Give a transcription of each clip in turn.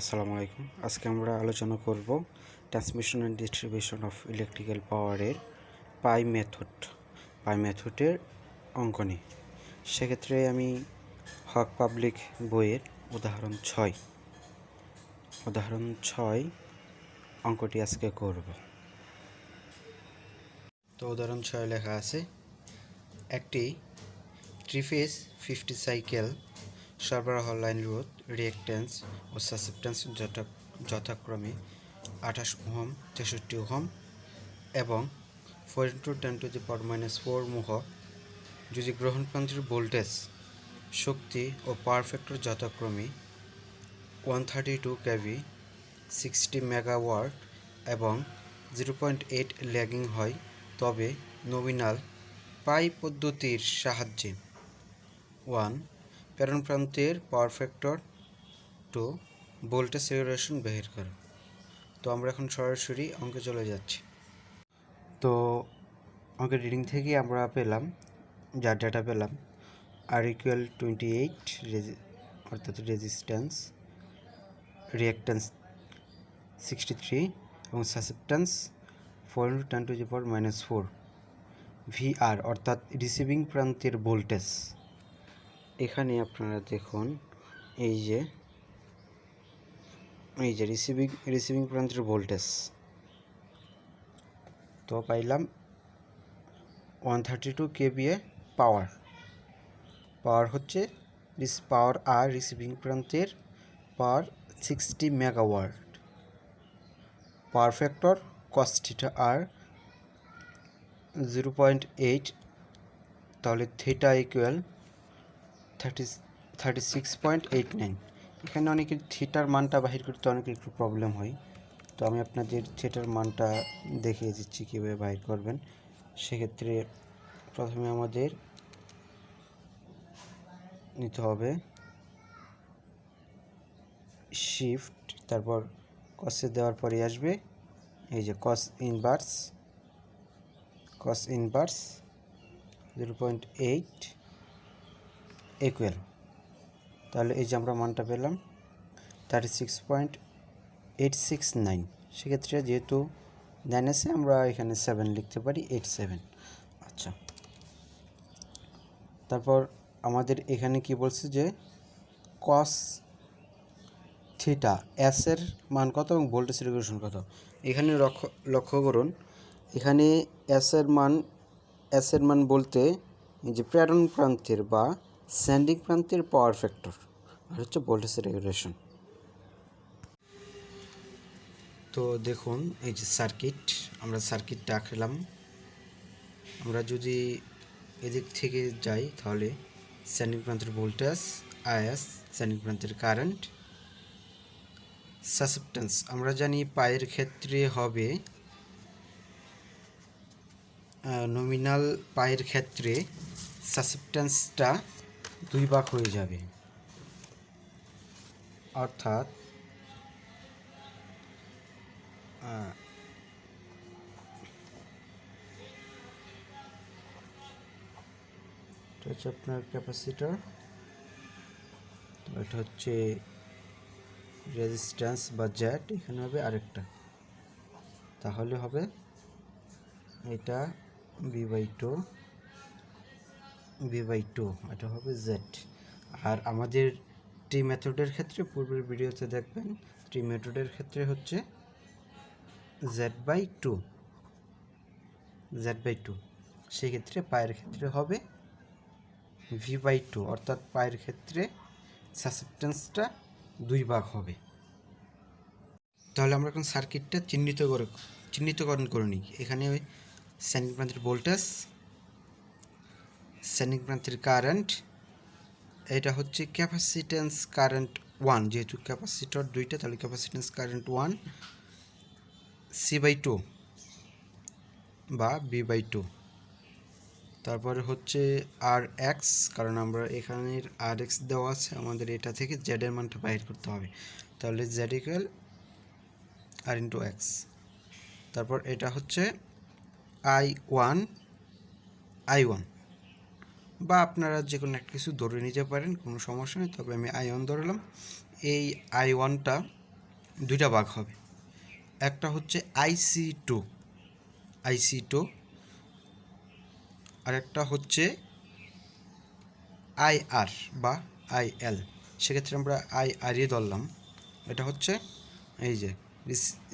আসসালামু আলাইকুম। আজকে আমরা আলোচনা করব transmission and distribution of electrical পাওয়ারের পাই মেথডের অঙ্ক নিয়ে। সেক্ষেত্রে আমি হক পাবলিক বইয়ের উদাহরণ 6 অঙ্কটি আজকে করব। তো উদাহরণ 6 লেখা আছে, একটি 3-ফেজ 50 সাইকেল সরবরাহ লাইন রোধ, রিঅ্যাক্ট্যান্স ও সাসেপ্ট্যান্স যথাক্রমে 28 ওহম, 63 ওহম এবং 4×10⁻⁴ মোহ যদি গ্রহণ প্রান্তের ভোল্টেজ, শক্তি ও পাওয়ার ফ্যাক্টর যথাক্রমে 132 কেভি, 60 মেগাওয়াট এবং 0.8 ল্যাগিং হয়, তবে নমিনাল পাই পদ্ধতির সাহায্যে 1. প্রেরণ প্রান্তের পাওয়ার ফ্যাক্টর, 2. ভোল্টেজ রেগুলেশন বের করো। তো আমরা এখন সরাসরি অঙ্কে চলে যাচ্ছি। তো অঙ্কের রিডিং থেকে আমরা পেলাম, যার ডাটা পেলাম, আর ইকুয়াল 28 অর্থাৎ রেজিস্ট্যান্স, রিঅ্যাক্ট্যান্স 63 এবং সাসেপ্ট্যান্স 4×10⁻⁴, ভিআর অর্থাৎ রিসিভিং প্রান্তের ভোল্টেজ। এখানে আপনারা দেখুন, এই যে রিসিভিং প্রান্তের ভোল্টেজ তো পাইলাম 132 কেভিএ পাওয়ার হচ্ছে পাওয়ার, আর রিসিভিং প্রান্তের পাওয়ার 60 মেগাওয়াট, পাওয়ার ফ্যাক্টর cos θ আর 0.8, তাহলে থিটা ইকুয়াল 36.89। এখানে অনেকের থিটার মানটা বাহির করতে অনেকের একটু প্রবলেম হয়, তো আমি আপনাদের থিটার মানটা দেখিয়ে দিচ্ছি কীভাবে বাহির করবেন। সেক্ষেত্রে প্রথমে আমাদের নিতে হবে শিফট, তারপর কসে দেওয়ার পরে আসবে এই যে কস ইনভার্স 0.8 ইকুয়াল, তাহলে এই যে আমরা মানটা পেলাম 36.869। সেক্ষেত্রে যেহেতু 9 আছে, আমরা এখানে 7 লিখতে পারি, 87। আচ্ছা, তারপর আমাদের এখানে কি বলছে যে কস থিটা এস এর মান কত এবং ভোল্টেজ রেগুলেশন কত। এখানে লক্ষ্য করুন, এখানে এস এর মান বলতে এই যে প্রেরণ প্রান্তের বা সেন্ডিং প্রান্তের পাওয়ার ফ্যাক্টর, আর হচ্ছে ভোল্টেজ রেগুলেশন। তো দেখুন, এই যে আমরা সার্কিটটা আঁকলাম। আমরা যদি এদিক থেকে যাই, তাহলে সেন্ডিং প্রান্তের ভোল্টেজ আইএস, সেন্ডিং প্রান্তের কারেন্ট, সাসেপ্ট্যান্স আমরা জানি পায়ের ক্ষেত্রে হবে নমিনাল পায়ের ক্ষেত্রে সাসেপ্ট্যান্সটা 2 ভাগ হয়ে যাবে, অর্থাৎ এটা হচ্ছে আপনার ক্যাপাসিটর, এটা হচ্ছে রেজিস্ট্যান্স বা জ্যাট, এখানে হবে আরেকটা, তাহলে হবে এটা V/2, এটা হবে জেড। আর আমাদের টি মেথডের ক্ষেত্রে, পূর্বের ভিডিওতে দেখবেন, টি মেথডের ক্ষেত্রে হচ্ছে Z/2। সেক্ষেত্রে পায়ের ক্ষেত্রে হবে V/2, অর্থাৎ পায়ের ক্ষেত্রে সাসেপ্ট্যান্সটা 2 ভাগ হবে। তাহলে আমরা এখন সার্কিটটা চিহ্নিতকরণ করে নিই। এখানে সেন্ডিং প্রান্তের ভোল্টেজ, সেন্ডিং প্রান্তের কারেন্ট, এটা হচ্ছে ক্যাপাসিট্যান্স কারেন্ট 1, যেহেতু ক্যাপাসিটর 2টা, তাহলে ক্যাপাসিট্যান্স কারেন্ট 1 C/2 বা V/2। তারপরে হচ্ছে RX, কারণ আমরা এখানের RX দেওয়া আছে, আমাদের এটা থেকে Z এর মানটা বাইর করতে হবে, তাহলে Z ইকুয়াল R/X। তারপর এটা হচ্ছে I1, বা আপনারা যে কোনো একটা কিছু ধরে নিতে পারেন, কোনো সমস্যা নেই, তবে আমি I1 ধরলাম। এই I1টা দুইটা ভাগ হবে, একটা হচ্ছে IC2 আর একটা হচ্ছে IR বা IL। সেক্ষেত্রে আমরা IR ধরলাম। এটা হচ্ছে এই যে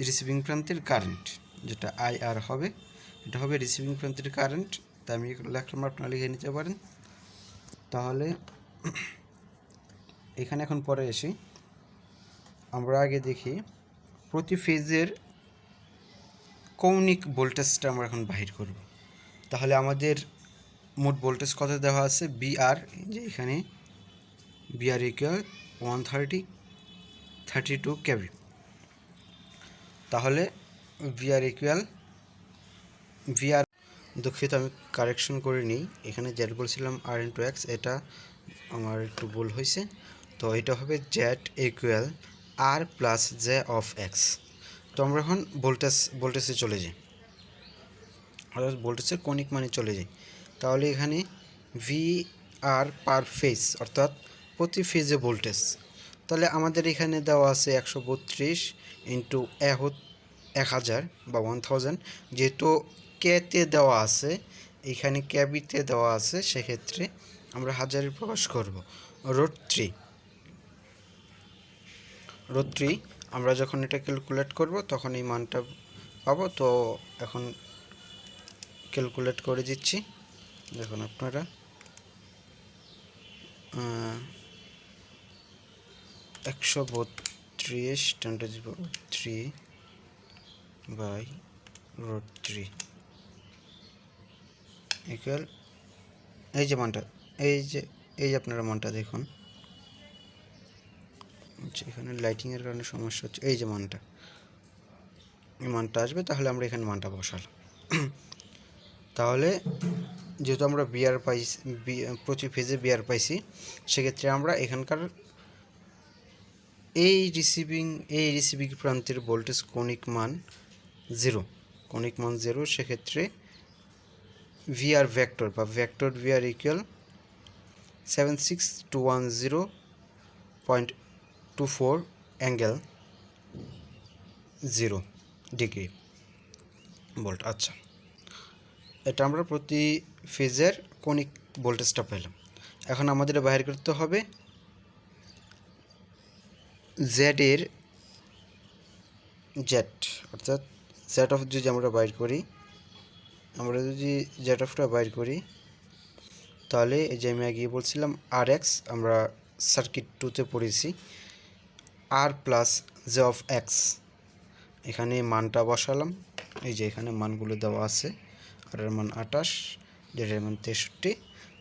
রিসিভিং প্রান্তের কারেন্ট, যেটা IR হবে, এটা হবে রিসিভিং প্রান্তের কারেন্ট। তাই আমি লিখলাম, আপনারা লিখে নিতে পারেন। তাহলে এখানে এখন পরে আসি, আমরা আগে দেখি প্রতি ফেজের কৌণিক ভোল্টেজটা আমরা এখন বাহির করব। তাহলে আমাদের মোট ভোল্টেজ কত দেওয়া আছে, বিআর, যে এখানে বিআর ইকুয়াল 132 কেভি। তাহলে বিআর দুঃখিত, আমি কারেকশন করে নিই, এখানে জেড বলছিলাম R×X, এটা আমার একটু ভুল হয়েছে। তো এটা হবে Z equal R plus J of x. তো আমরা এখন ভোল্টেজে চলে যাই, অর্থাৎ ভোল্টেজের কৌণিক মানে চলে যাই। তাহলে এখানে VR পার ফেজ, অর্থাৎ প্রতি ফেজে ভোল্টেজ। তাহলে আমাদের এখানে দেওয়া আছে 132 ইন্টু 1000 বা 1000, যেহেতু কেতে দেওয়া আছে, এখানে ক্যাবিতে দেওয়া আছে, সেক্ষেত্রে আমরা হাজারে প্রকাশ করব। রোড 3 আমরা যখন এটা ক্যালকুলেট করব তখন এই মানটা পাবো। তো এখন ক্যালকুলেট করে দিচ্ছি, দেখুন আপনারা 132 × 3/√3 ইকুয়াল এই যে মানটা, এই যে আপনারা মানটা দেখুন, এখানে লাইটিংয়ের কারণে সমস্যা হচ্ছে। এই যে মানটা আসবে, তাহলে আমরা এখানে মানটা বসালাম। তাহলে যেহেতু আমরা বিআর পাইছি, প্রতি ফেজে বিআর পাইছি, সেক্ষেত্রে আমরা এখানকার এই রিসিভিং প্রান্তের ভোল্টেজ কৌণিক মান 0, সেক্ষেত্রে ভিআর ভেক্টর বা vector VR equal 76210.24 angle 0 degree volt. আচ্ছা, এটা আমরা প্রতি ফেজের কৌণিক ভোল্টেজটা পেলাম। এখন আমাদের বাইর করতে হবে জেড, অর্থাৎ জেড অফ যদি আমরা বাইর করি, তাহলে এই যে আমি আগে বলছিলাম RX, আমরা সার্কিট 2তে পড়েছি, R plus J of x. এখানে মানটা বসালাম, এই যে এখানে মানগুলো দেওয়া আছে, আর এর মান 28, জেডের মান 63।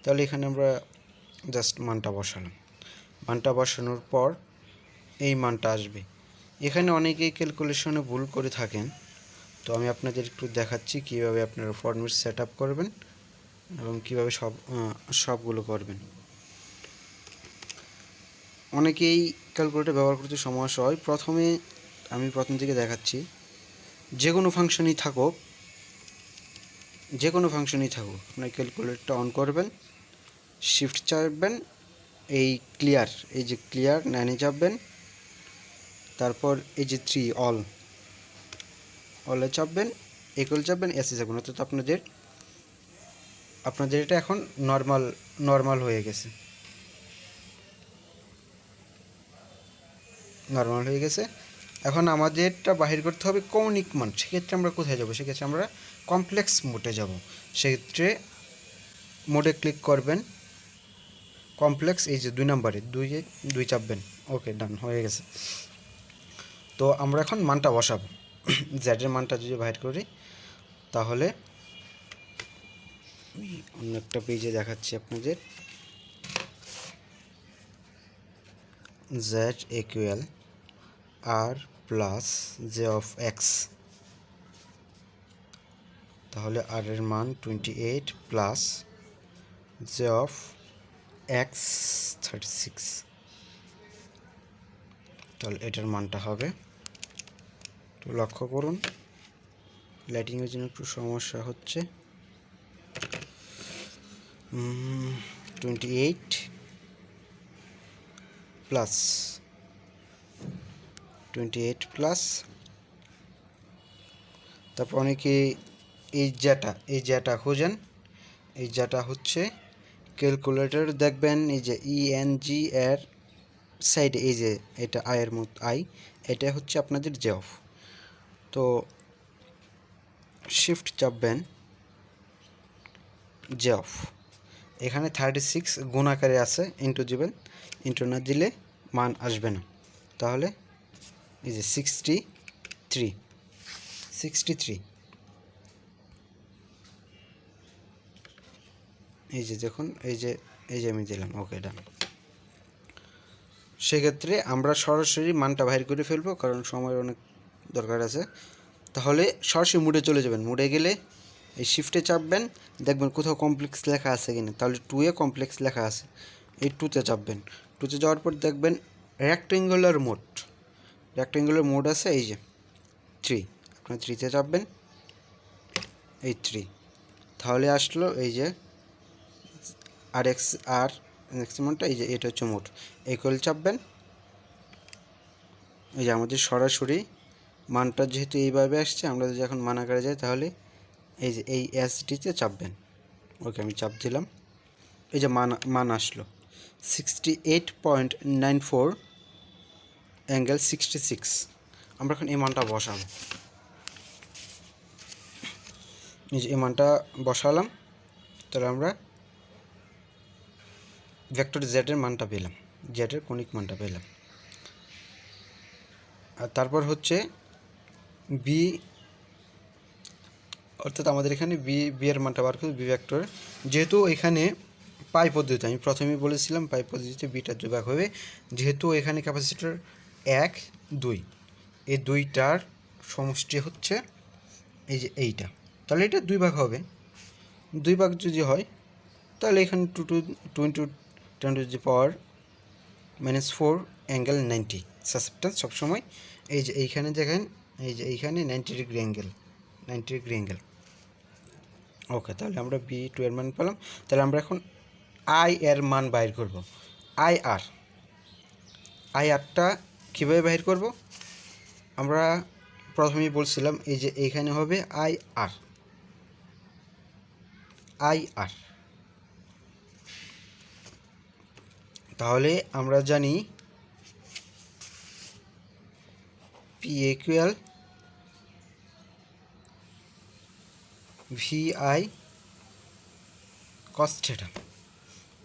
তাহলে এখানে আমরা জাস্ট মানটা বসালাম। মানটা বসানোর পর এই মানটা আসবে। এখানে অনেকেই ক্যালকুলেশনে ভুল করে থাকেন, তো আমি আপনাদের একটু দেখাচ্ছি কীভাবে আপনারা ফর্মুলা সেট আপ করবেন এবং কীভাবে সবগুলো করবেন। অনেকেই ক্যালকুলেটর ব্যবহার করতে সমস্যা হয়। আমি প্রথম থেকে দেখাচ্ছি, যে কোনো ফাংশনই থাকুক, আপনার ক্যালকুলেটরটা অন করবেন, শিফট চাপবেন, এই যে ক্লিয়ার 9-এ চাপবেন, তারপর এই যে 3 অলে চাপবেন, ইকুয়াল চাপবেন, এসে চাপবেন, অর্থাৎ আপনাদের এটা এখন নর্মাল হয়ে গেছে। এখন আমাদেরটা বাহির করতে হবে কৌণিক মান। সেক্ষেত্রে আমরা কোথায় যাব? সেক্ষেত্রে আমরা কমপ্লেক্স মোডে যাব। সেক্ষেত্রে মোডে ক্লিক করবেন, কমপ্লেক্স, এই যে 2 নম্বরে 2 চাপবেন, ওকে, ডান হয়ে গেছে। তো আমরা এখন মানটা বসাবো। জেডের মানটা যদি বাহির করি, তাহলে অন্য একটা পেজে দেখাচ্ছি আপনাদের। Z equal R plus J of x, তাহলে আর এর মান 28 প্লাস জে অফ এক্স 36, তাহলে এটার মানটা হবে, তো লক্ষ্য করুন লাইটিংয়ের জন্য একটু সমস্যা হচ্ছে। 28 প্লাস 28 প্লাস, তারপর অনেকে এই জ্যাটা খোঁজেন। এই জ্যাটা হচ্ছে ক্যালকুলেটর দেখবেন এই যে ইএনজি এর সাইডে এই যে এটা আয়ের মত আই, এটা হচ্ছে আপনাদের জব। তো শিফট চাপবেন জব, এখানে 36 গুণ আকারে আছে, ইন্টু দিবেন, ইন্টু না দিলে মান আসবে না। তাহলে এই যে 63 এই যে দেখুন, এই যে আমি দিলাম, ওকে ডান। সেক্ষেত্রে আমরা সরাসরি মানটা বাইর করে ফেলবো, কারণ সময়ের অনেক দরকার আছে। তাহলে সরাসরি মুডে চলে যাবেন। মুডে গেলে এই শিফটে চাপবেন, দেখবেন কোথাও কমপ্লেক্স লেখা আছে কিনা, তাহলে 2 এ কমপ্লেক্স লেখা আছে, এই 2তে চাপবেন। 2তে যাওয়ার পর দেখবেন রেক্টেঙ্গুলার মোড আছে, এই যে 3, আপনার 3তে চাপবেন, এই 3, তাহলে আসলো এই যে আর ম্যাক্সিমামটা, এই যে এটা হচ্ছে মোট। ইকুয়াল চাপবেন, এই যে আমাদের সরাসরি মানটা যেহেতু এইভাবে আসছে, আমরা যদি এখন মান আকারে যাই তাহলে এই যে এই এসডিতে চাপবেন, ওকে আমি চাপ দিলাম। এই যে মান আসলো 68.94 অ্যাঙ্গেল 66। আমরা এখন এই মানটা বসাবো, এই যে এই মানটা বসালাম, তাহলে আমরা ভেক্টর জেডের মানটা পেলাম, জেডের কনিক মানটা পেলাম। আর তারপর হচ্ছে বি, অর্থাৎ আমাদের এখানে বি এর মানটা বার করব, বি ভেক্টর। যেহেতু এখানে পাই পদ্ধতি, আমি প্রথমেই বলেছিলাম পাই পদ্ধতিতে বিটা 2 ভাগ হবে, যেহেতু এখানে ক্যাপাসিটর 1 2, এই দুইটার সমষ্টি হচ্ছে এই যে এইটা, তাহলে এটা 2 ভাগ হবে। 2 ভাগ যদি হয় তাহলে এখানে 2 into 10 to the power -4 angle 90। Susceptance সবসময় এই যে এইখানে দেখেন, এই যে এইখানে 90 ডিগ্রি অ্যাঙ্গেল। ওকে, তাহলে আমরা B2 এর মান পেলাম। তাহলে আমরা এখন আই এর মান বাইর করব। আইআরটা কীভাবে বাইর করব? আমরা প্রথমেই বলছিলাম এই যে এইখানে হবে আইআর। তাহলে আমরা জানি পি ইকুয়াল VI cos θ।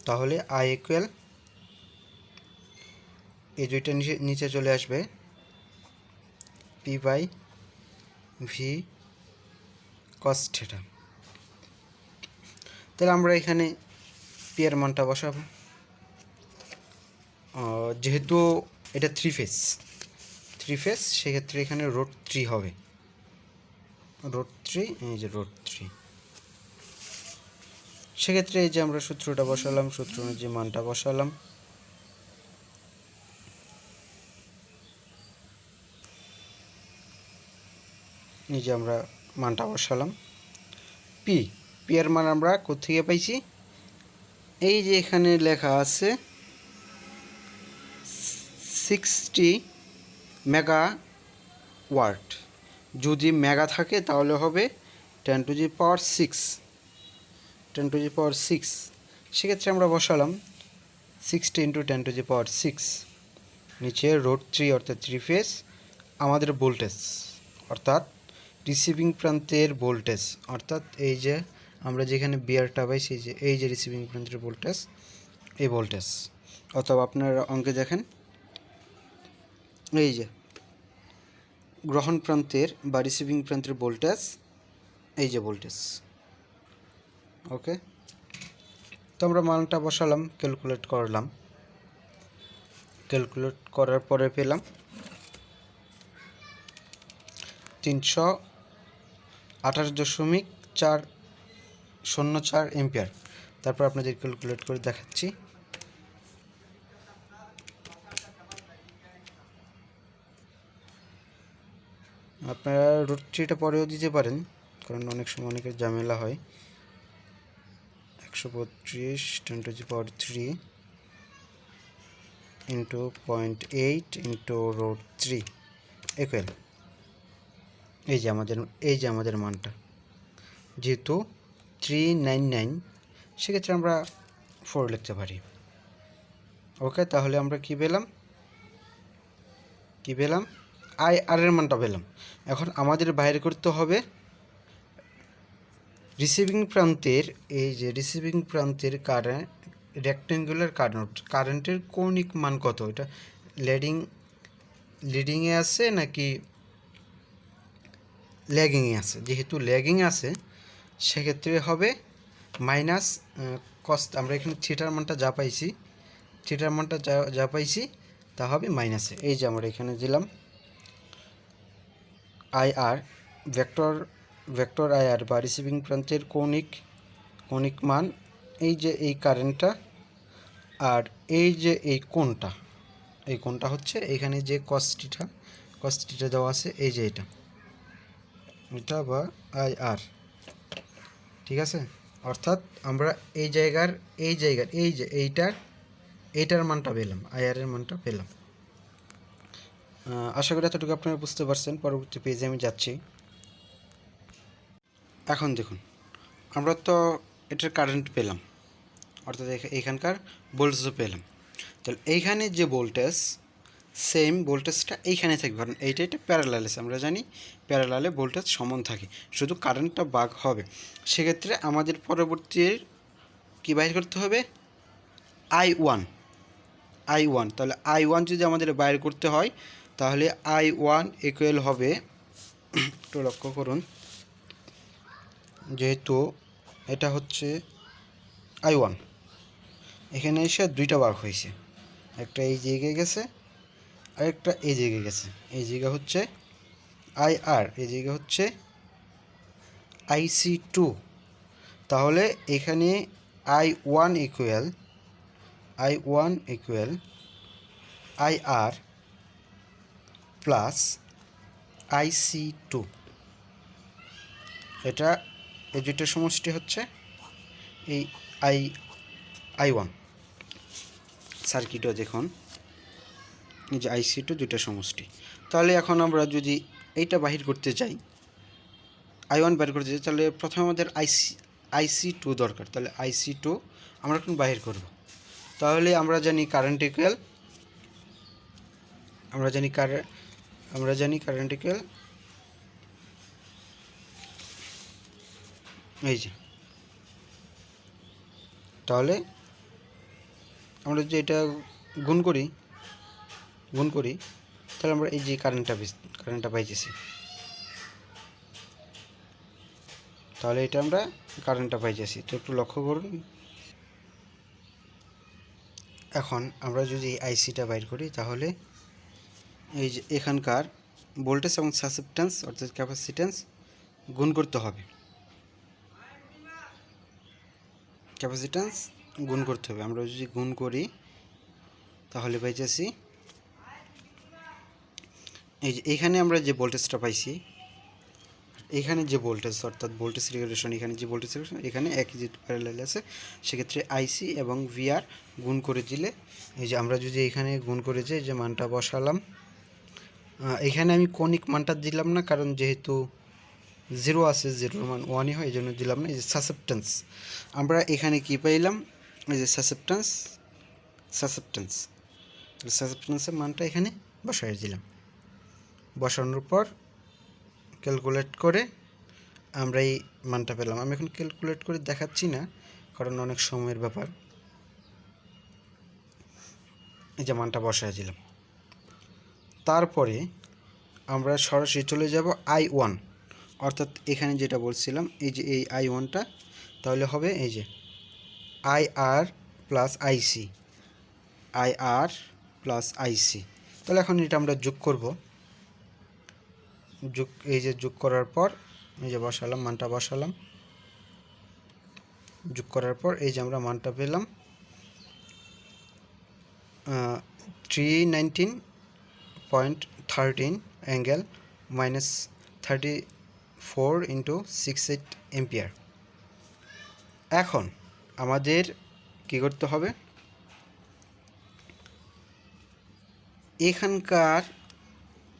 তাহলে I ইকুয়াল এই দুইটা নিচে চলে আসবে, P/V cos θ। তাহলে আমরা এখানে পি এর মানটা বসাবো। যেহেতু এটা থ্রি ফেজ, সেক্ষেত্রে এখানে √3 হবে, √3, এই যে √3। সেক্ষেত্রে এই যে আমরা সূত্রটা বসালাম, সূত্র অনুযায়ী মানটা বসালাম। এই যে আমরা মানটা বসালাম, পি এর মান আমরা কোথেকে পাইছি? এই যে এখানে লেখা আছে 60 মেগাওয়াট। যদি মেগা থাকে তাহলে হবে 10 টু দি পাওয়ার 6। সেক্ষেত্রে আমরা বসালাম 60 ইন্টু 10 টু দি পাওয়ার 6, নিচে √3 অর্থাৎ 3 ফেজ। আমাদের ভোল্টেজ অর্থাৎ রিসিভিং প্রান্তের ভোল্টেজ, অর্থাৎ এই যে আমরা যেখানে বিয়ারটা পাইছি, যে এই যে রিসিভিং প্রান্তের ভোল্টেজ, এই ভোল্টেজ, অথবা আপনার অঙ্কে দেখেন এই যে গ্রহণ প্রান্তের বা রিসিভিং প্রান্তের ভোল্টেজ, এই যে ভোল্টেজ। ওকে, তো আমরা মানটা বসালাম, ক্যালকুলেট করলাম, ক্যালকুলেট করার পরে পেলাম 328.404 এম্পিয়ার। তারপর আপনাদের ক্যালকুলেট করে দেখাচ্ছি। আপনারা √3টা পরেও দিতে পারেন, কারণ অনেক সময় অনেকের ঝামেলা হয়। 132 10 to the power 3 into 0.8 into √3, equal এই যে আমাদের মানটা যেহেতু 399, সেক্ষেত্রে আমরা 4 লিখতে পারি। ওকে, তাহলে আমরা কি পেলাম আই আর এর মানটা পেলাম। এখন আমাদের বাইরে করতে হবে রিসিভিং প্রান্তের, এই যে রিসিভিং প্রান্তের রেক্টেঙ্গুলার কারেন্টের কৌণিক মান কত, এটা লিডিংয়ে আছে নাকি ল্যাগিংয়ে আছে। যেহেতু ল্যাগিংয়ে আছে সেক্ষেত্রে হবে মাইনাস কস, আমরা এখানে থিটার মানটা যা পাইছি তা হবে মাইনাসে। এই যে আমরা এখানে দিলাম আই আর ভেক্টর আই আর বা রিসিভিং প্রান্তের কৌণিক মান, এই যে এই কারেন্টটা, আর এই যে এই কোণটা হচ্ছে এখানে যে কস থিটা দেওয়া আছে, এই যে এটা বা আই আর, ঠিক আছে। অর্থাৎ আমরা এই যে এইটার মানটা পেলাম, আই আর এর মানটা পেলাম। আশা করি এতটুকু আপনারা বুঝতে পারছেন। পরবর্তী পেজে আমি যাচ্ছি। এখন দেখুন, আমরা তো এটার কারেন্ট পেলাম, অর্থাৎ এইখানকার ভোল্টেজও পেলাম। তাহলে এইখানে যে ভোল্টেজ, সেম ভোল্টেজটা এইখানে থাকবে, কারণ এটা প্যারালাল আছে। আমরা জানি প্যারালালে ভোল্টেজ সমান থাকে, শুধু কারেন্টটা ভাগ হবে। সেক্ষেত্রে আমাদের পরবর্তী কী বাইর করতে হবে, I1। তাহলে I1 যদি আমাদের বাইর করতে হয়, তাহলে I1 ইকুয়াল হবে, একটু লক্ষ্য করুন, যেহেতু এটা হচ্ছে I1, এখানে এসে দুইটা ভাগ হয়েছে, একটা এই জায়গায় গেছে আর একটা এই জায়গায় গেছে। এই জায়গা হচ্ছে IR, এই জায়গা হচ্ছে IC2। তাহলে এখানে I1 equal IR plus IC2, এটা এই দুইটার সমষ্টি হচ্ছে এই I1 সার্কিটও দেখুন, এই যে IC2 দুইটার সমষ্টি। তাহলে এখন আমরা যদি এইটা বাহির করতে চাই, I1 বাহির করতে চাই, তাহলে প্রথমে আমাদের IC2 দরকার। তাহলে IC2 আমরা এখন বাহির করব। তাহলে আমরা জানি কারেন্ট ইকুয়াল এই যে, তাহলে আমরা যদি এটা গুণ করি, তাহলে আমরা এই যে কারেন্টটা পাইতেছি, তাহলে এটা আমরা কারেন্টটা পাইতেছি। তো একটু লক্ষ্য করুন, এখন আমরা যদি আইসিটা বাইর করি, তাহলে এই যে এখানকার ভোল্টেজ এবং সাসেপ্টেন্স অর্থাৎ ক্যাপাসিটেন্স গুণ করতে হবে, আমরা যদি গুণ করি তাহলে পাইতেছি এই যে এখানে আমরা যে ভোল্টেজটা পাইছি, এখানে যে ভোল্টেজ অর্থাৎ ভোল্টেজ রেগুলেশন, এখানে একই যে প্যারালাল আছে, সেক্ষেত্রে আইসি এবং ভিআর গুণ করে দিলে, এই যে আমরা যদি এখানে গুণ করে যে মানটা বসালাম, এখানে আমি কৌণিক মানটা দিলাম না, কারণ যেহেতু 0 আছে, 0-এর মান 1-ই হয়, এই জন্য দিলাম না। এই যে সাসেপ্টেন্স, আমরা এখানে কি পাইলাম, এই যে সাসেপ্টেন্সের মানটা এখানে বসাই দিলাম। বসানোর পর ক্যালকুলেট করে আমরা এই মানটা পেলাম। আমি এখন ক্যালকুলেট করে দেখাচ্ছি না, কারণ অনেক সময়ের ব্যাপার। এই যে মানটা বসাই দিলাম। তারপরে আমরা সরাসরি চলে যাব I1, অর্থাৎ এখানে যেটা বলছিলাম, এই যে এই I1টা, তাহলে হবে এই যে IR প্লাস IC। তাহলে এখন এটা আমরা যোগ করব। এই যে যোগ করার পর এই যে মানটা বসালাম, যোগ করার পর এই যে আমরা মানটা পেলাম 319.13 অ্যাঙ্গেল -34 × 68 এম্পিয়ার। এখন আমাদের কি করতে হবে, এখানকার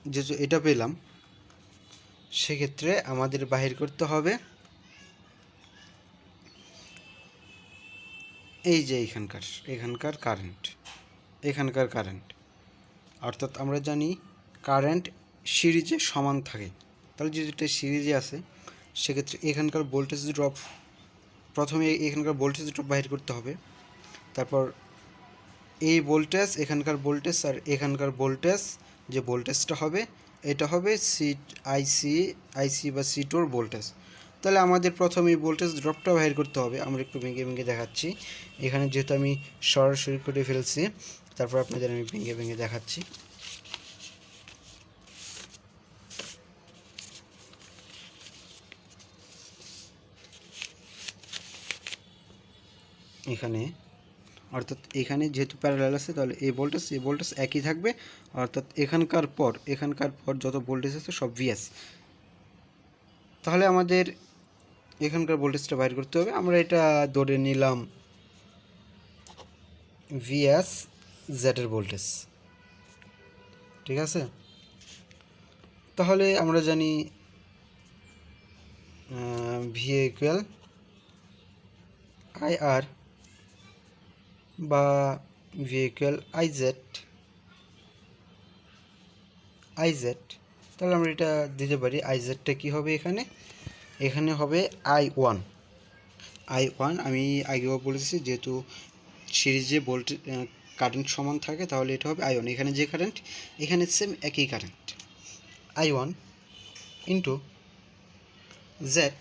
যেহেতু এটা পেলাম, সেক্ষেত্রে আমাদের বাহির করতে হবে এই যে এখানকার কারেন্ট, অর্থাৎ আমরা জানি কারেন্ট সিরিজে সমান থাকে। তাহলে যদি এটা সিরিজে আছে, সেক্ষেত্রে এখানকার ভোল্টেজ ড্রপ, প্রথমে এখানকার ভোল্টেজ ড্রপ বাহির করতে হবে। তারপর এই ভোল্টেজ, এখানকার ভোল্টেজ আর এখানকার ভোল্টেজ, যে ভোল্টেজটা হবে এটা হবে আইসি বা C2 ভোল্টেজ। তাহলে আমাদের প্রথমে এই ভোল্টেজ ড্রপটা বাহির করতে হবে। আমরা একটু ভেঙে ভেঙে দেখাচ্ছি, এখানে যেহেতু আমি সরাসরি করে ফেলছি, তারপর আপনাদের আমি ভেঙে ভেঙে দেখাচ্ছি। এখানে অর্থাৎ এখানে যেহেতু প্যারালাল আছে, তাহলে এই ভোল্টেজ একই থাকবে, অর্থাৎ এখানকার পর যত ভোল্টেজ আছে সব ভিএস। তাহলে আমাদের এখানকার ভোল্টেজটা বাইর করতে হবে। আমরা এটা ধরে নিলাম ভিএস জেডের ভোল্টেজ, ঠিক আছে। তাহলে আমরা জানি ভিএ ইকুয়াল আইআর বা ভিএ ইকুয়াল আইজেড। তাহলে আমরা এটা দিতে পারি, আইজেডটা কী হবে, এখানে হবে I1। আমি আগেও বলেছি, যেহেতু সিরিজে ভোল্টেজ কারেন্ট সমান থাকে, তাহলে এটা হবে I1। এখানে যে কারেন্ট, এখানে সেম একই কারেন্ট, I1 ইন্টু জেড।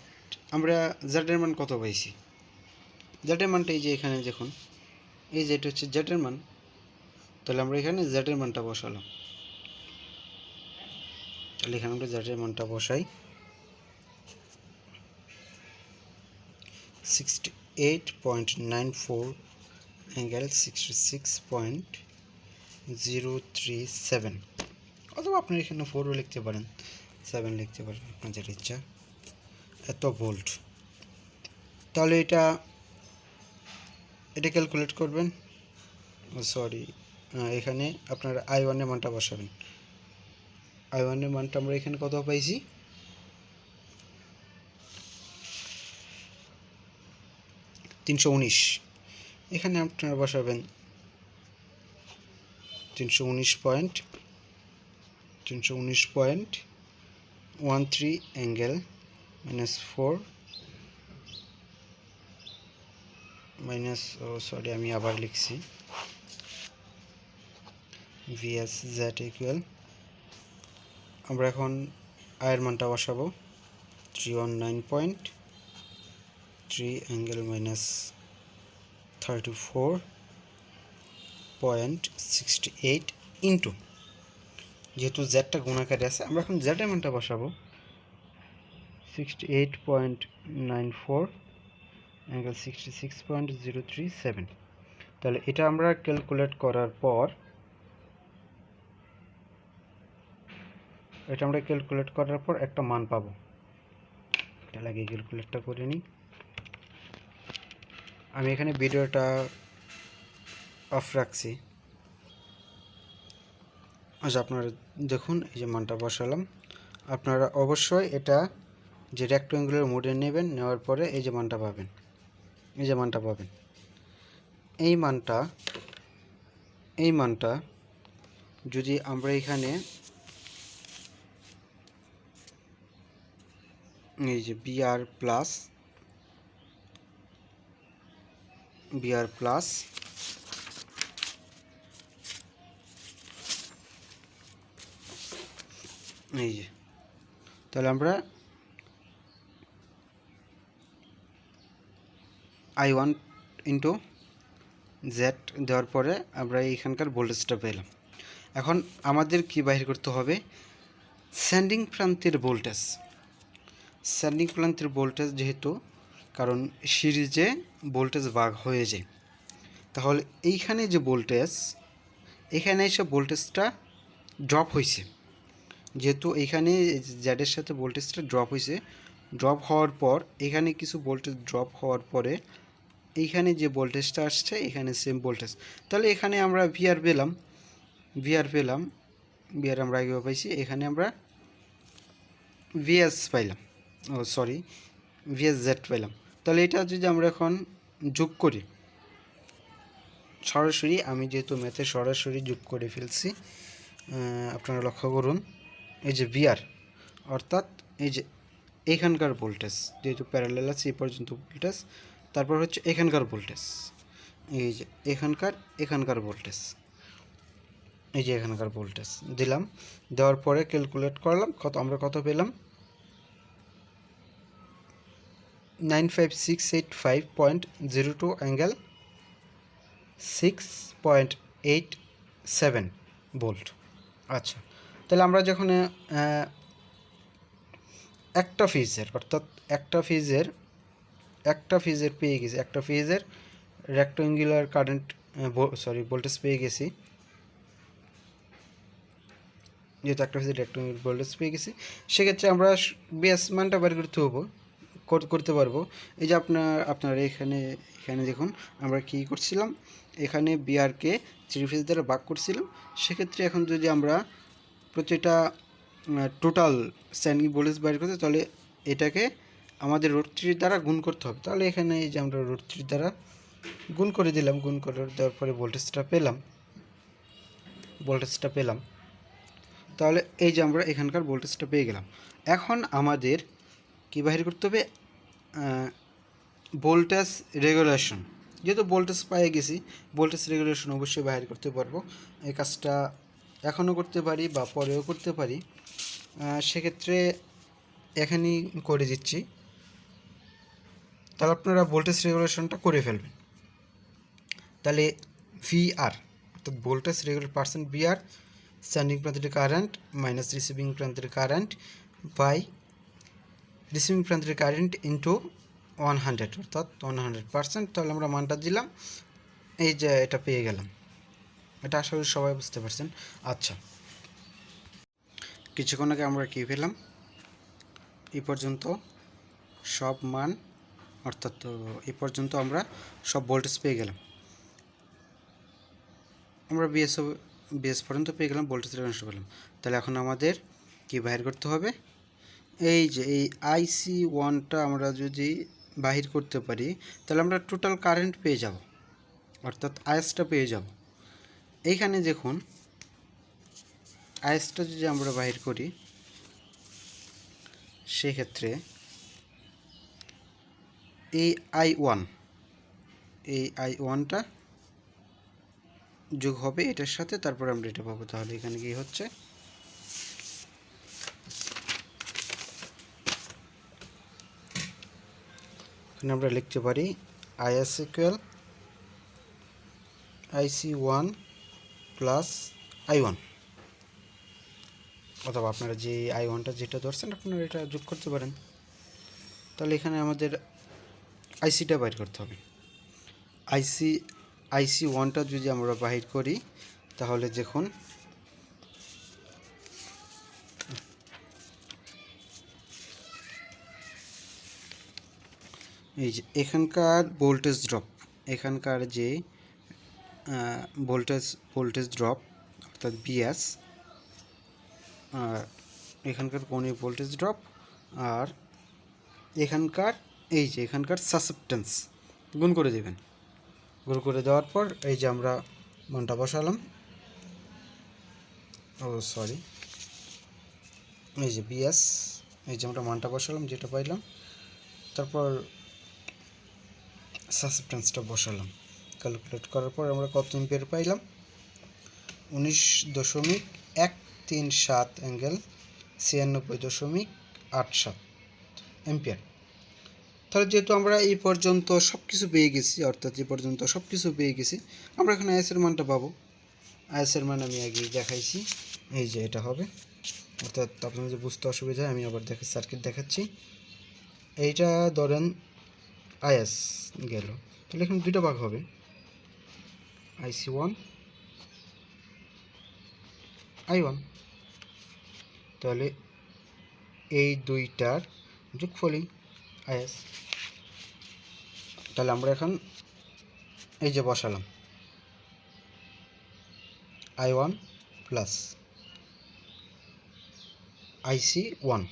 আমরা জেডের মান কত পাইছি, জেডের মানটা এই যে এখানে দেখুন, এই যে এটা হচ্ছে জেডের মান। তাহলে আমরা এখানে জেডের মানটা বসালাম। তাহলে এখানে আমরা জেডের মানটা বসাই, 68.94 অ্যাঙ্গেল 66.037, অথবা আপনি এখানে 4ও লিখতে পারেন, 7 লিখতে পারেন, আপনাদের ইচ্ছা। এত ভোল্ট। তাহলে এটা ক্যালকুলেট করবেন, এখানে আপনার I1 এর মানটা বসাবেন। I1 এর মানটা আমরা এখানে কত পাইছি, 319। এখানে আপনারা বসাবেন 319.13 অ্যাঙ্গেল -4 আমি আবার লিখছি, ভিএস জেড ইকুয়াল, আমরা এখন আয়ের মানটা বসাবো 319.3 অ্যাঙ্গেল -34.68 ইন্টু, যেহেতু জেডটা গুণাকারে আছে, আমরা এখন জেডের মানটা বসাবো 68.94 অ্যাঙ্গেল 66.037। তাহলে এটা আমরা ক্যালকুলেট করার পর একটা মান পাবো। এটা লাগিয়ে ক্যালকুলেটটা করে নিই। আমি এখানে ভিডিওটা অফ রাখছি। আচ্ছা, আপনারা দেখুন, এই যে মানটা বসালাম। আপনারা অবশ্যই এটা যে রেক্ট্যাঙ্গুলার মোডে নেবেন, নেওয়ার পরে এই যে মানটা পাবেন, এই মানটা যদি আমরা এখানে এই যে বিআর প্লাস এই যে, তাহলে আমরা I1 ইন্টু জেড দেওয়ার পরে আমরা এইখানকার ভোল্টেজটা পেলাম। এখন আমাদের কি বাহির করতে হবে, সেন্ডিং প্রান্তের ভোল্টেজ, যেহেতু কারণ সিরিজে ভোল্টেজ ভাগ হয়ে যায়, তাহলে এইখানে যে ভোল্টেজ, এখানে এসে ভোল্টেজটা ড্রপ হয়েছে, যেহেতু এইখানে জেডের সাথে ভোল্টেজটা ড্রপ হওয়ার পর এখানে কিছু ভোল্টেজ ড্রপ হওয়ার পরে এইখানে যে ভোল্টেজটা আসছে, এখানে সেম ভোল্টেজ। তাহলে এখানে আমরা ভিআর পেলাম বিআর আমরা আগেও পাইছি, এখানে আমরা ভিএস পাইলাম, ও সরি ভিএস জেড পাইলাম। তাহলে এটা যদি আমরা এখন যোগ করি সরাসরি, আমি যেহেতু ম্যাথে সরাসরি যোগ করে ফেলছি, আপনারা লক্ষ্য করুন এই যে ভিআর অর্থাৎ এই যে এখানকার ভোল্টেজ, যেহেতু প্যারালাল আছে এই পর্যন্ত ভোল্টেজ, তারপর হচ্ছে এখানকার ভোল্টেজ, এই যে এখানকার ভোল্টেজ, এই যে এখানকার ভোল্টেজ দিলাম। দেওয়ার পরে ক্যালকুলেট করলাম আমরা কত পেলাম, 95685.02 অ্যাঙ্গেল 6.87 ভোল্ট। আচ্ছা, তাহলে আমরা যখন একটা ফেজের অর্থাৎ একটা ফেজের পেয়ে গেছি, একটা ফেজের রেক্ট্যাঙ্গুলার কারেন্ট ভোল্টেজ পেয়ে গেছি, যেহেতু একটা ফেজের রেক্ট্যাঙ্গুলার ভোল্টেজ পেয়ে গেছি, সেক্ষেত্রে আমরা বেস মানটা বের করতে পারবো। এই যে আপনার এখানে দেখুন আমরা কী করছিলাম, এখানে বিআরকে থ্রি ফেজ দ্বারা ভাগ করছিলাম। সেক্ষেত্রে এখন যদি আমরা প্রতিটা টোটাল স্ট্যান্ডিং ভোল্টেজ বের করতে, তাহলে এটাকে আমাদের √3 দ্বারা গুণ করতে হবে। তাহলে এখানে এই যে আমরা √3 দ্বারা গুণ করে দিলাম, গুণ করে দেওয়ার পরে ভোল্টেজটা পেলাম। তাহলে এই যে আমরা এখানকার ভোল্টেজটা পেয়ে গেলাম। এখন আমাদের কী বাহির করতে হবে, ভোল্টেজ রেগুলেশন। যেহেতু ভোল্টেজ পেয়ে গেছি, ভোল্টেজ রেগুলেশন অবশ্যই বাহির করতে পারবো। এই কাজটা এখনও করতে পারি বা পরেও করতে পারি, সেক্ষেত্রে এখানেই করে দিচ্ছি। তাহলে আপনারা ভোল্টেজ রেগুলেশনটা করে ফেলবেন। তাহলে ভিআর অর্থাৎ voltage regulate percent VR, standing প্রান্তের কারেন্ট মাইনাস রিসিভিং প্রান্তের কারেন্ট বাই রিসিভিং প্রান্তের কারেন্ট ইন্টু 100 অর্থাৎ 100%। তাহলে আমরা মানটা দিলাম, এই যে এটা পেয়ে গেলাম। এটা আশা করি সবাই বুঝতে পারছেন। আচ্ছা, কিছুক্ষণ আগে আমরা কী পেলাম, এই পর্যন্ত সব মান অর্থাৎ এই পর্যন্ত আমরা সব ভোল্টেজ পেয়ে গেলাম। আমরা বিএস পর্যন্ত পেয়ে গেলাম, ভোল্টেজ রেগুলেশন পেলাম। তাহলে এখন আমাদের কি বাহির করতে হবে, এই যে এই IC1টা আমরা যদি বাহির করতে পারি, তাহলে আমরা টোটাল কারেন্ট পেয়ে যাব, অর্থাৎ আইএসটা পেয়ে যাব। এইখানে দেখুন আইএসটা যদি আমরা বাহির করি, সেক্ষেত্রে এই I1টা যোগ হবে এটার সাথে, তারপর আমরা এটা পাবো। তাহলে এখানে কি হচ্ছে, এখানে আমরা লিখতে পারি IS equal IC1 plus I1, অথবা আপনারা যে I1টা যেটা ধরছেন আপনারা এটা যোগ করতে পারেন। তাহলে এখানে আমাদের ICটা বাইর করতে হবে। IC1টা যদি আমরা বাহির করি, তাহলে দেখুন এই যে এখানকার ভোল্টেজ ড্রপ, এখানকার যে ভোল্টেজ ড্রপ অর্থাৎ বিএস, আর এখানকার কোণে ভোল্টেজ ড্রপ, আর এখানকার এই যে এখানকার সাসেপ্টেন্স গুণ করে দেবেন। গুণ করে দেওয়ার পর এই যে আমরা মানটা বসালাম, এই যে বিএস, এই যে আমরা মানটা বসালাম যেটা পাইলাম, তারপর সাসেপ্টেন্সটা বসালাম। ক্যালকুলেট করার পর আমরা কত এম্পিয়ার পাইলাম, 19.137 অ্যাঙ্গেল 96.87 এম্পিয়ার। তাহলে যেহেতু আমরা এই পর্যন্ত সব কিছু পেয়ে গেছি, অর্থাৎ এই পর্যন্ত সব কিছু পেয়ে গেছি, আমরা এখানে আইএসের মানটা পাবো। আইএসের মান আমি আগে দেখাইছি, এই যে এটা হবে, অর্থাৎ আপনাদের যে বুঝতে অসুবিধা হয় আমি আবার সার্কিট দেখাচ্ছি। এইটা ধরেন আইএস গেল, তাহলে এখানে দুইটা ভাগ হবে, IC1 I1, তাহলে এই দুইটার যোগফলই আইএস। তাহলে আমরা এখন এই যে বসালাম I1 প্লাস আইসি 1,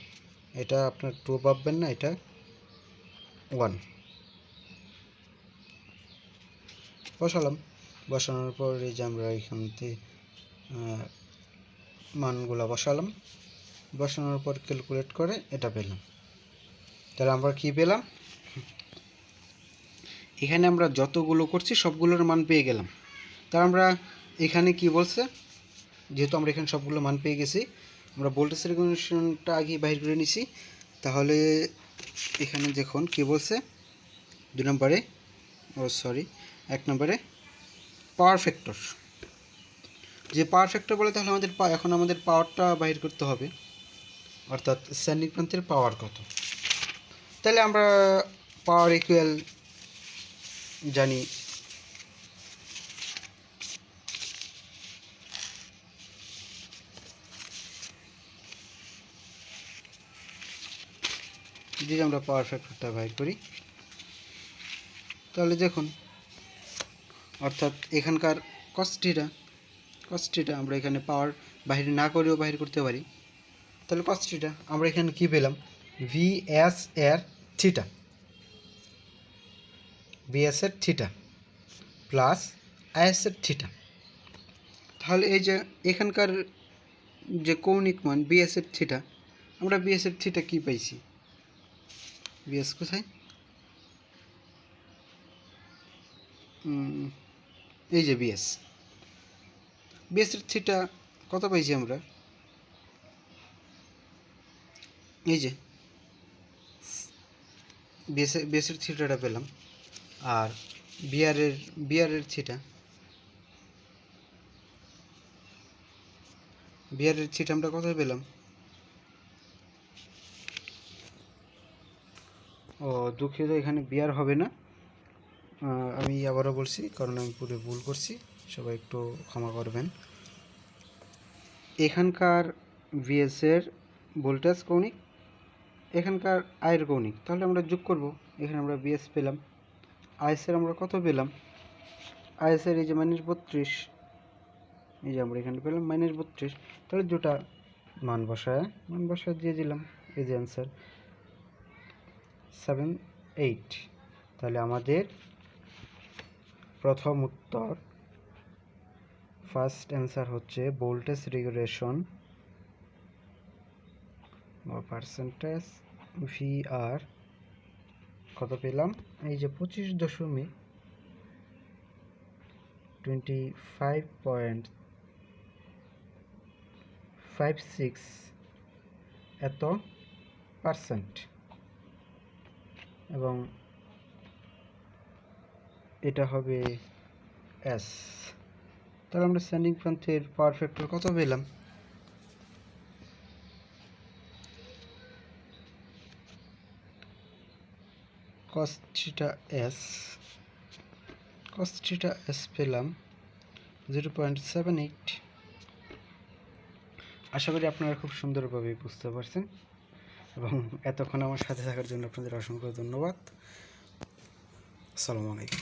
এটা আপনার 2 পাবেন না, এটা 1 বসালাম। বসানোর পর এই যে আমরা এখান থেকে মানগুলো বসালাম, বসানোর পর ক্যালকুলেট করে এটা পেলাম। তাহলে আমরা কি পেলাম, এখানে আমরা যতগুলো করছি সবগুলোর মান পেয়ে গেলাম। তার আমরা এখানে কি বলছে, যেহেতু আমরা এখানে সবগুলো মান পেয়ে গেছি, আমরা ভোল্টেজ রেগুলেশনটা আগে বাইর করে নিছি। তাহলে এখানে দেখুন কি বলছে, 2 নম্বরে, এক নম্বরে পাওয়ার ফ্যাক্টর। যে পাওয়ার ফ্যাক্টর বলে, তাহলে এখন আমাদের পাওয়ারটা বাইর করতে হবে, অর্থাৎ স্ট্যান্ডিং প্রান্তের পাওয়ার কত। তাহলে আমরা পাওয়ার ইকুয়াল জানি যদি আমরা পাওয়ার ফ্যাক্টরটা বাইর করি, তাহলে দেখুন, অর্থাৎ এখানকার কস্টিটা আমরা এখানে পাওয়ার বাহির না করেও বাহির করতে পারি। তাহলে কস্টিটা আমরা এখানে কি পেলাম, ভিএস এর থিটা, ভিএস এর থিটা প্লাস আইএস এর থিটা। তাহলে এই যে এখানকার যে কৌণিক মান বিএস এর থিটা, আমরা বিএস এর থিটা কি পাইছি, বিএস কোথায়, এই যে বিএস এর থিটা কত পাইছি আমরা, এই যে বিএস এর থিটাটা পেলাম। আর বিআরের থিটা আমরা কত পেলাম, দুঃখিত, এখানে বিআর হবে না, আমি আবারও বলছি কারণ আমি পুরো ভুল করছি, সবাই একটু ক্ষমা করবেন। এখানকার ভিএস এর ভোল্টেজ কৌণিক, এখানকার আয়ের কৌণিক, তাহলে আমরা যোগ করব। এখানে আমরা বিএস পেলাম, আইএসের আমরা কত পেলাম, আইএসের এই যে -32, এই যে আমরা এখানে পেলাম -32। তাহলে দুটা মান বসায় দিয়ে দিলাম, এই যে অ্যান্সার 7, 8। তাহলে আমাদের প্রথম উত্তর, ফার্স্ট অ্যান্সার হচ্ছে ভোল্টেজ রেগুলেশন বা পার্সেন্টেজ ভিআর কত পেলাম, এই যে 25.56 এত পার্সেন্ট, এবং এটা হবে এস। তাহলে আমরা স্ট্যান্ডিং প্রান্তের পাওয়ার ফ্যাক্টর কত পেলাম, cos theta s পেলাম 0.78। আশা করি আপনারা খুব সুন্দরভাবে বুঝতে পারছেন, এবং এতক্ষণ আমার সাথে থাকার জন্য আপনাদের অসংখ্য ধন্যবাদ। আসসালামু আলাইকুম।